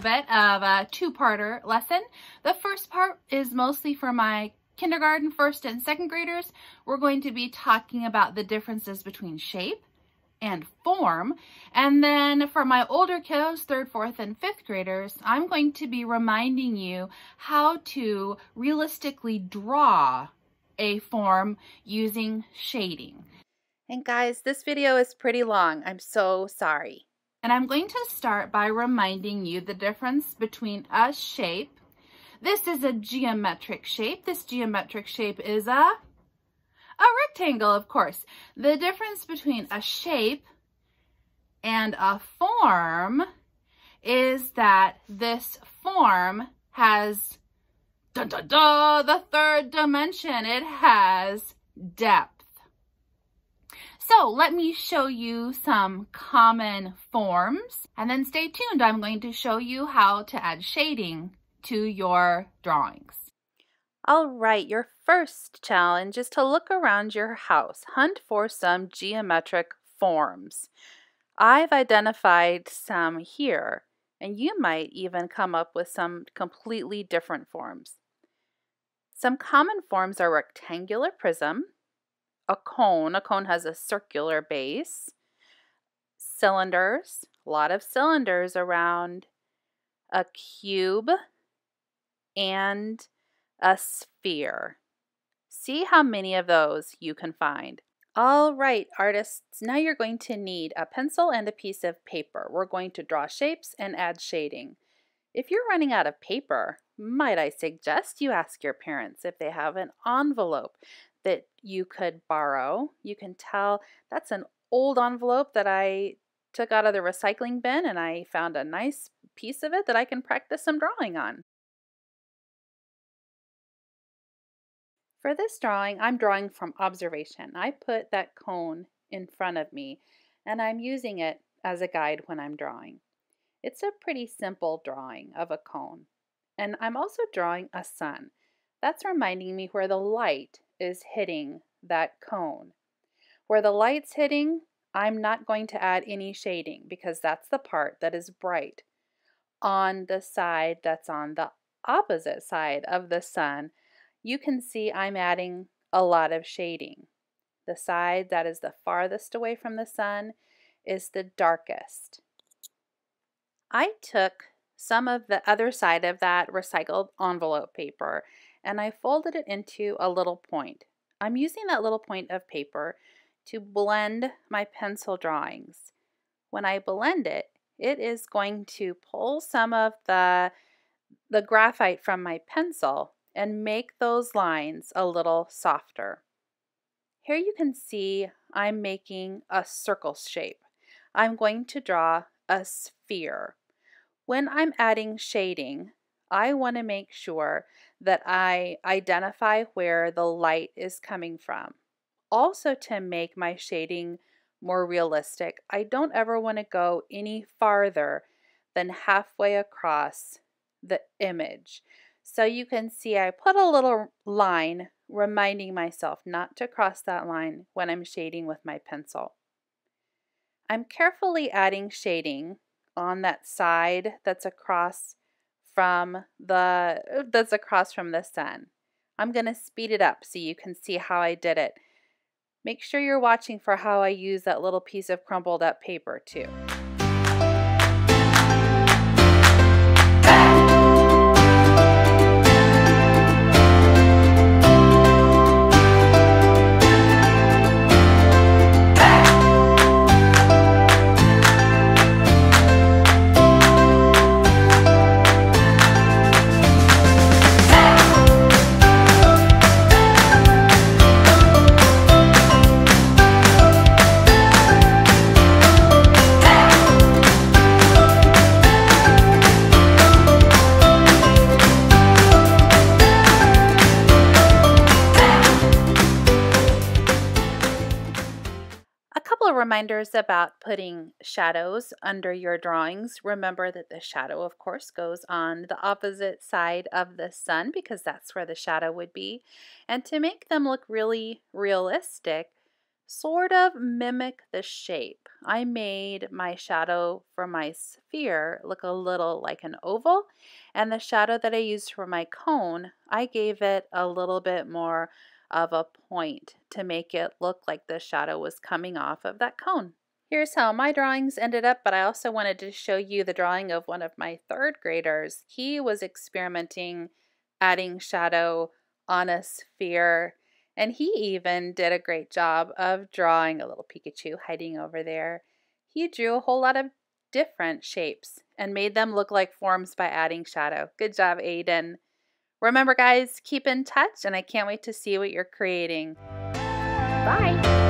bit of a two-parter lesson. The first part is mostly for my kindergarten, first and second graders. We're going to be talking about the differences between shape and form. And then for my older kiddos, third, fourth, and fifth graders, I'm going to be reminding you how to realistically draw a form using shading. And guys, this video is pretty long. I'm so sorry. And I'm going to start by reminding you the difference between a shape. This is a geometric shape. This geometric shape is a rectangle, of course. The difference between a shape and a form is that this form has, the third dimension. It has depth. So let me show you some common forms, and then stay tuned. I'm going to show you how to add shading to your drawings. All right, your first challenge is to look around your house. Hunt for some geometric forms. I've identified some here, and you might even come up with some completely different forms. Some common forms are rectangular prism, a cone. A cone has a circular base, cylinders, a lot of cylinders around, a cube, and a sphere. See how many of those you can find. All right, artists, now you're going to need a pencil and a piece of paper. We're going to draw shapes and add shading. If you're running out of paper, might I suggest you ask your parents if they have an envelope that you could borrow. You can tell that's an old envelope that I took out of the recycling bin, and I found a nice piece of it that I can practice some drawing on. For this drawing, I'm drawing from observation. I put that cone in front of me, and I'm using it as a guide when I'm drawing. It's a pretty simple drawing of a cone. And I'm also drawing a sun. That's reminding me where the light is hitting that cone. Where the light's hitting, I'm not going to add any shading because that's the part that is bright. On the side that's on the opposite side of the sun, you can see I'm adding a lot of shading. The side that is the farthest away from the sun is the darkest. I took some of the other side of that recycled envelope paper and I folded it into a little point. I'm using that little point of paper to blend my pencil drawings. When I blend it, it is going to pull some of the graphite from my pencil and make those lines a little softer. Here you can see I'm making a circle shape. I'm going to draw a sphere. When I'm adding shading, I want to make sure that I identify where the light is coming from. Also, to make my shading more realistic, I don't ever want to go any farther than halfway across the image. So you can see I put a little line reminding myself not to cross that line when I'm shading with my pencil. I'm carefully adding shading on that side that's across from the sun. I'm going to speed it up so you can see how I did it. Make sure you're watching for how I use that little piece of crumpled up paper too. Reminders about putting shadows under your drawings. Remember that the shadow, of course, goes on the opposite side of the sun because that's where the shadow would be. And to make them look really realistic, sort of mimic the shape. I made my shadow for my sphere look a little like an oval, and the shadow that I used for my cone, I gave it a little bit more of a point to make it look like the shadow was coming off of that cone. Here's how my drawings ended up, but I also wanted to show you the drawing of one of my third graders. He was experimenting adding shadow on a sphere, and he even did a great job of drawing a little Pikachu hiding over there. He drew a whole lot of different shapes and made them look like forms by adding shadow. Good job, Aiden. Remember, guys, keep in touch, and I can't wait to see what you're creating. Bye!